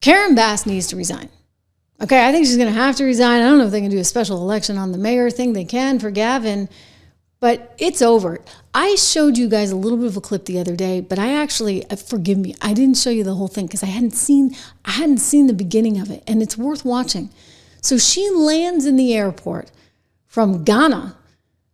Karen Bass needs to resign. Okay, I think she's going to have to resign. I don't know if they can do a special election on the mayor thing. They can for Gavin, but it's over. I showed you guys a little bit of a clip the other day, but I actually, forgive me, I didn't show you the whole thing because I hadn't seen the beginning of it, and it's worth watching. So she lands in the airport from Ghana,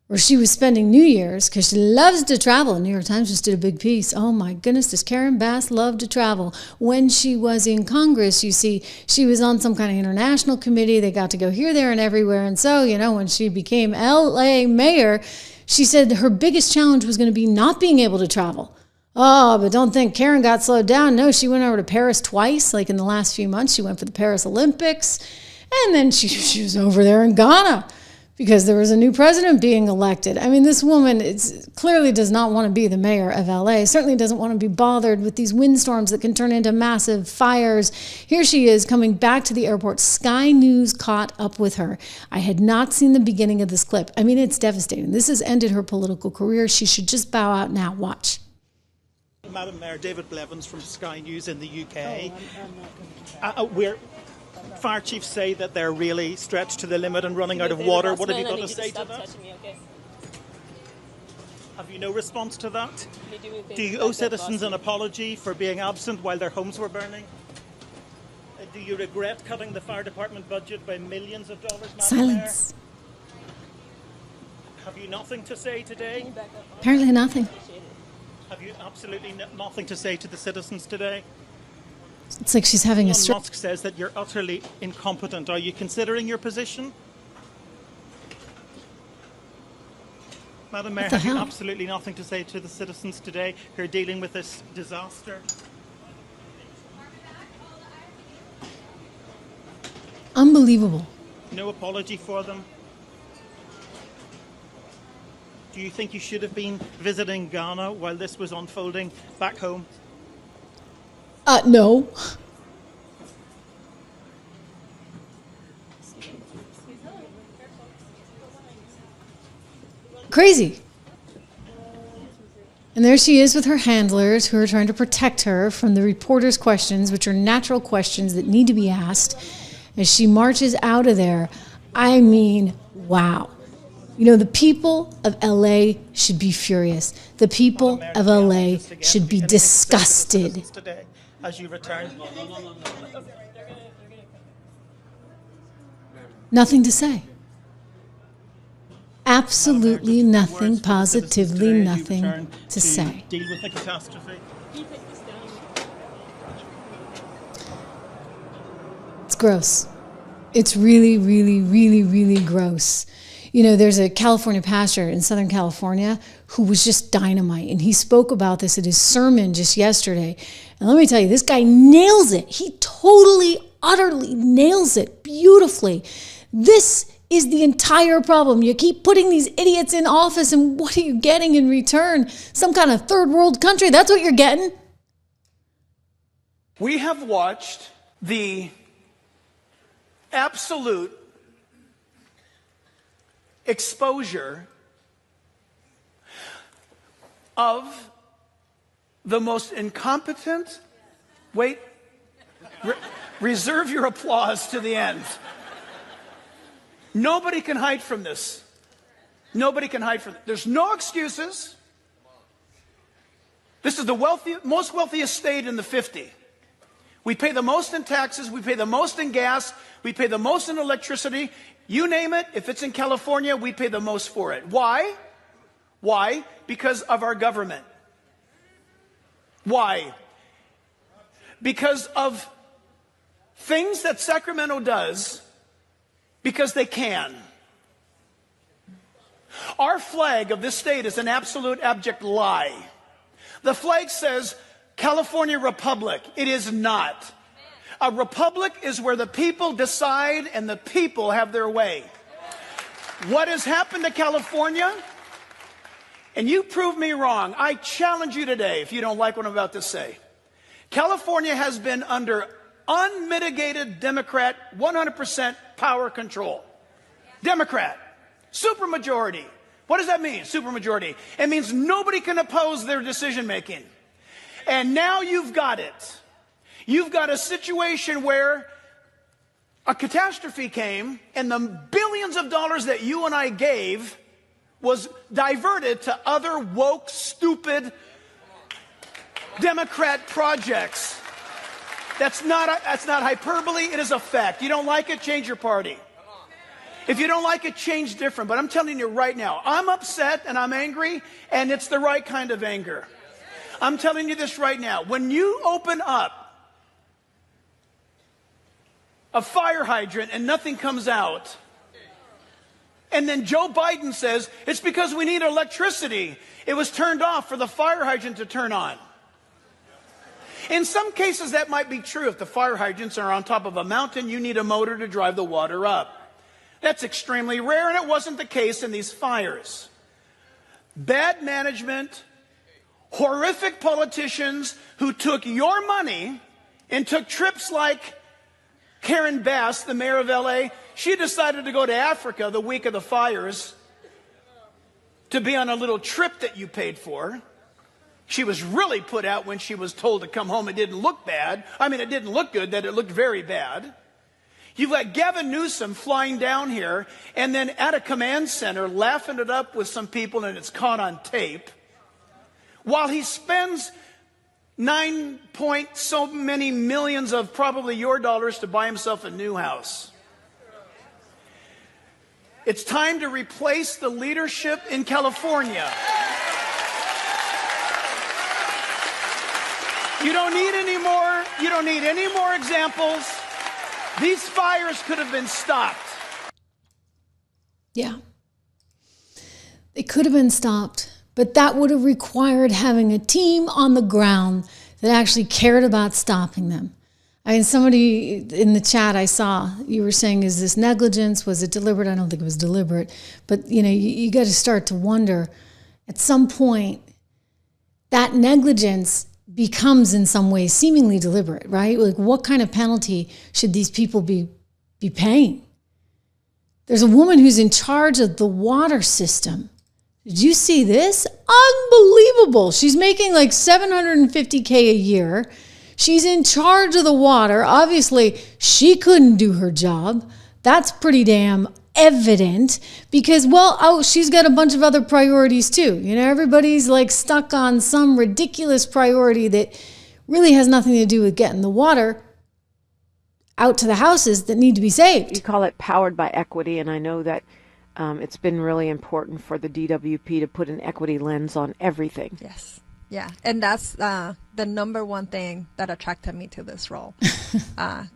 where she was spending New Year's because she loves to travel. New York Times just did a big piece. Oh my goodness, does Karen Bass love to travel? When she was in Congress, you see, she was on some kind of international committee. They got to go here, there, and everywhere. And so, when she became LA mayor, she said her biggest challenge was going to be not being able to travel. Oh, but don't think Karen got slowed down. No, she went over to Paris twice, like in the last few months. She went for the Paris Olympics. And then she was over there in Ghana because there was a new president being elected. I mean, this woman clearly does not want to be the mayor of LA, certainly doesn't want to be bothered with these windstorms that can turn into massive fires. Here she is coming back to the airport. Sky News caught up with her. I had not seen the beginning of this clip. I mean, it's devastating. This has ended her political career. She should just bow out now. Watch. Madam Mayor, David Blevins from Sky News in the UK. We're fire chiefs say that they're really stretched to the limit and running out of water. What have you got to say to that? Have you no response to that? Do you owe citizens an apology for being absent while their homes were burning? Do you regret cutting the fire department budget by millions of dollars, Madam Mayor? Silence. Have you nothing to say today? Apparently nothing. Have you absolutely nothing to say to the citizens today? It's like she's having a Elon stroke. Musk says that you're utterly incompetent. Are you considering your position? Madam Mayor, have you absolutely nothing to say to the citizens today who are dealing with this disaster? Unbelievable. No apology for them? Do you think you should have been visiting Ghana while this was unfolding back home? No. Crazy. And there she is with her handlers who are trying to protect her from the reporters' questions, which are natural questions that need to be asked, as she marches out of there. I mean, wow. The people of LA should be furious. The people of LA should be disgusted. As you return. Nothing to say. Absolutely nothing, positively nothing to say. Deal with the catastrophe. It's gross. It's really, really, really, really gross. There's a California pastor in Southern California who was just dynamite, and he spoke about this at his sermon just yesterday. And let me tell you, this guy nails it. He totally, utterly nails it beautifully. This is the entire problem. You keep putting these idiots in office, and what are you getting in return? Some kind of third world country. That's what you're getting. We have watched the absolute exposure of the most incompetent, reserve your applause to the end. Nobody can hide from this. Nobody can hide from it. There's no excuses. This is the most wealthiest state in the 50. We pay the most in taxes, we pay the most in gas, we pay the most in electricity. You name it, if it's in California, we pay the most for it. Why? Why? Because of our government. Why? Because of things that Sacramento does because they can. Our flag of this state is an absolute abject lie. The flag says California Republic. It is not. A republic is where the people decide and the people have their way. What has happened to California? And you prove me wrong. I challenge you today, if you don't like what I'm about to say. California has been under unmitigated Democrat 100% power control. Democrat. Supermajority. What does that mean, supermajority? It means nobody can oppose their decision making. And now you've got it. You've got a situation where a catastrophe came and the billions of dollars that you and I gave was diverted to other woke, stupid Democrat projects. That's not hyperbole. It is a fact. You don't like it, change your party. If you don't like it, change different. But I'm telling you right now, I'm upset and I'm angry, and it's the right kind of anger. I'm telling you this right now. When you open up a fire hydrant and nothing comes out, and then Joe Biden says, it's because we need electricity. It was turned off for the fire hydrant to turn on. In some cases, that might be true. If the fire hydrants are on top of a mountain, you need a motor to drive the water up. That's extremely rare, and it wasn't the case in these fires. Bad management, horrific politicians who took your money and took trips like Karen Bass, the mayor of LA. She decided to go to Africa the week of the fires to be on a little trip that you paid for. She was really put out when she was told to come home. It didn't look bad. I mean, it didn't look good, that it looked very bad. You've got Gavin Newsom flying down here and then at a command center laughing it up with some people, and it's caught on tape, while he spends 9 point so many millions of probably your dollars to buy himself a new house. It's time to replace the leadership in California. You don't need any more examples. These fires could have been stopped. Yeah. They could have been stopped, but that would have required having a team on the ground that actually cared about stopping them. I mean, somebody in the chat I saw, you were saying, is this negligence? Was it deliberate? I don't think it was deliberate. But, you got to start to wonder, at some point, that negligence becomes in some ways seemingly deliberate, right? Like, what kind of penalty should these people be paying? There's a woman who's in charge of the water system. Did you see this? Unbelievable. She's making like $750K a year. She's in charge of the water. Obviously, she couldn't do her job. That's pretty damn evident because, she's got a bunch of other priorities too. Everybody's like stuck on some ridiculous priority that really has nothing to do with getting the water out to the houses that need to be saved. You call it powered by equity, and I know that it's been really important for the DWP to put an equity lens on everything. Yes. Yeah. And that's the number one thing that attracted me to this role.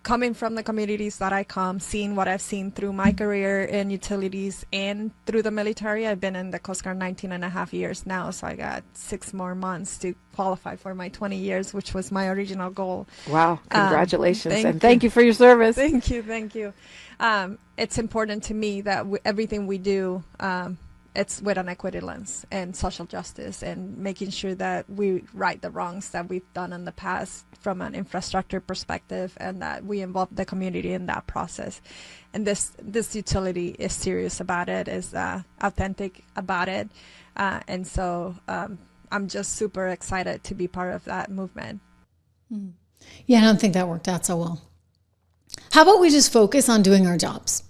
Coming from the communities that I come, seeing what I've seen through my career in utilities and through the military. I've been in the Coast Guard 19 and a half years now, so I got 6 more months to qualify for my 20 years, which was my original goal. Wow. Congratulations. Thank you for your service. Thank you. It's important to me that everything we do, it's with an equity lens and social justice and making sure that we right the wrongs that we've done in the past from an infrastructure perspective, and that we involve the community in that process. And this utility is serious about it, is authentic about it. And so I'm just super excited to be part of that movement. Yeah, I don't think that worked out so well. How about we just focus on doing our jobs?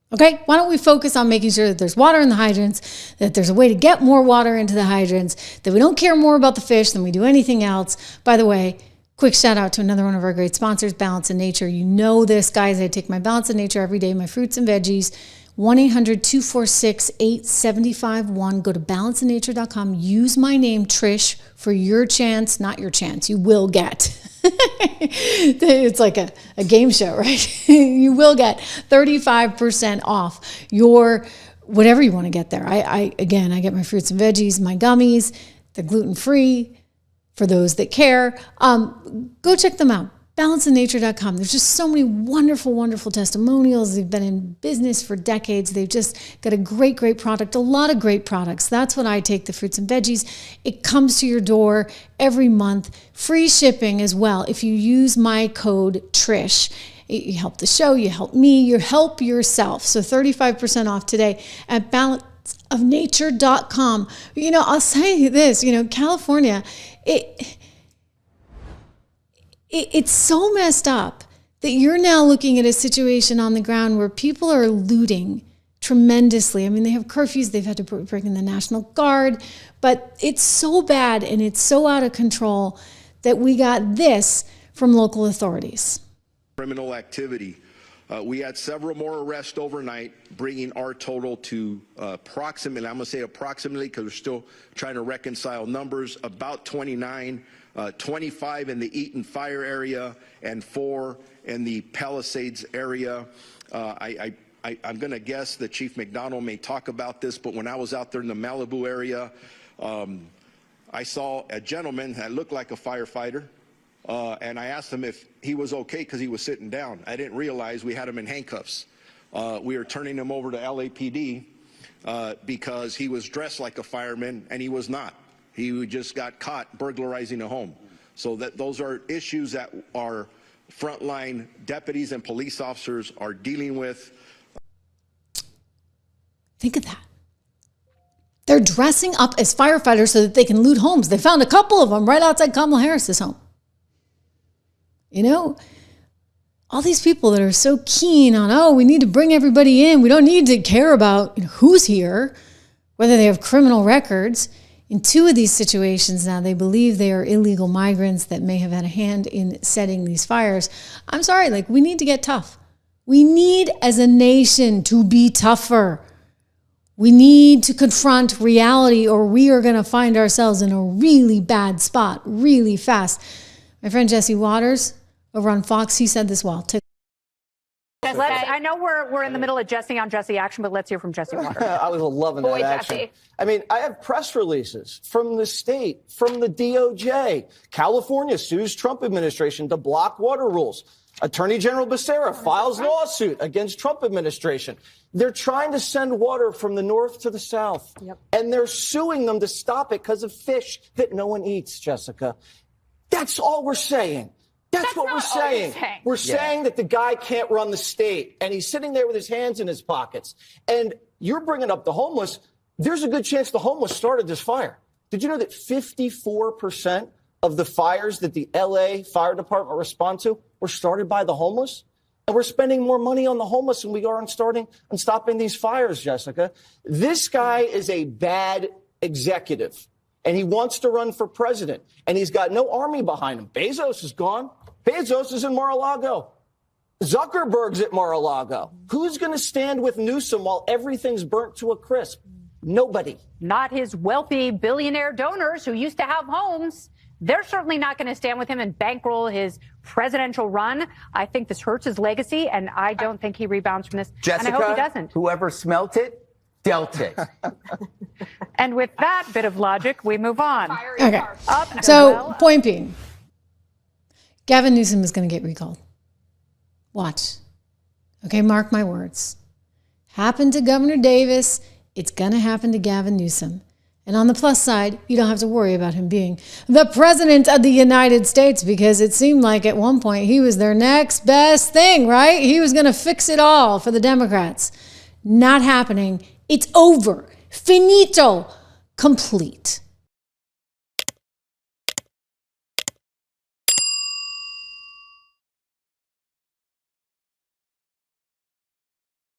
Okay, why don't we focus on making sure that there's water in the hydrants, that there's a way to get more water into the hydrants, that we don't care more about the fish than we do anything else. By the way, quick shout out to another one of our great sponsors, Balance in Nature. You know this, guys. I take my Balance in Nature every day, my fruits and veggies. 1-800-246-8751. Go to balanceinnature.com. Use my name, Trish, for your chance, not your chance. You will get. It's like a game show, right? You will get 35% off your whatever you want to get there. I get my fruits and veggies, my gummies, they're gluten-free for those that care. Go check them out. Balanceinnature.com. There's just so many wonderful, wonderful testimonials. They've been in business for decades. They've just got a great, great product, a lot of great products. That's what I take, the fruits and veggies. It comes to your door every month. Free shipping as well. If you use my code TRISH, you help the show, you help me, you help yourself. So 35% off today at balanceofnature.com. I'll say this, California, It's so messed up that you're now looking at a situation on the ground where people are looting tremendously. I mean, they have curfews, they've had to bring in the National Guard, but it's so bad and it's so out of control that we got this from local authorities. Criminal activity. We had several more arrests overnight, bringing our total to approximately, I'm going to say approximately because we're still trying to reconcile numbers, about 29, 25 in the Eaton Fire area and 4 in the Palisades area. I'm going to guess that Chief McDonald may talk about this, but when I was out there in the Malibu area, I saw a gentleman that looked like a firefighter. And I asked him if he was okay because he was sitting down. I didn't realize we had him in handcuffs. We were turning him over to LAPD because he was dressed like a fireman and he was not. He just got caught burglarizing a home. So those are issues that our frontline deputies and police officers are dealing with. Think of that. They're dressing up as firefighters so that they can loot homes. They found a couple of them right outside Kamala Harris's home. You know, all these people that are so keen on, oh, we need to bring everybody in. We don't need to care about who's here, whether they have criminal records. In 2 of these situations now, they believe they are illegal migrants that may have had a hand in setting these fires. I'm sorry, we need to get tough. We need, as a nation, to be tougher. We need to confront reality or we are going to find ourselves in a really bad spot really fast. My friend Jesse Waters over on Fox, he said this well. I know we're in the middle of Jesse on Jesse action, but let's hear from Jesse Waters. I was loving that action. Jesse. I mean, I have press releases from the state, from the DOJ. California sues Trump administration to block water rules. Attorney General Becerra files lawsuit against Trump administration. They're trying to send water from the north to the south, and they're suing them to stop it because of fish that no one eats, Jessica. That's all we're saying. That's what we're saying. We're saying that the guy can't run the state, and he's sitting there with his hands in his pockets. And you're bringing up the homeless. There's a good chance the homeless started this fire. Did you know that 54% of the fires that the LA Fire Department respond to were started by the homeless? And we're spending more money on the homeless than we are on stopping these fires, Jessica. This guy is a bad executive. And he wants to run for president, and he's got no army behind him. Bezos is gone. Bezos is in Mar-a-Lago. Zuckerberg's at Mar-a-Lago. Who's going to stand with Newsom while everything's burnt to a crisp? Nobody. Not his wealthy billionaire donors who used to have homes. They're certainly not going to stand with him and bankroll his presidential run. I think this hurts his legacy, and I don't think he rebounds from this. Jessica, and I hope he doesn't. Whoever smelt it, dealt it. And with that bit of logic, we move on. Okay. So, point being, Gavin Newsom is going to get recalled. Watch. Okay, mark my words. Happened to Governor Davis, it's going to happen to Gavin Newsom. And on the plus side, you don't have to worry about him being the president of the United States because it seemed like at one point he was their next best thing, right? He was going to fix it all for the Democrats. Not happening. It's over. Finito. Complete.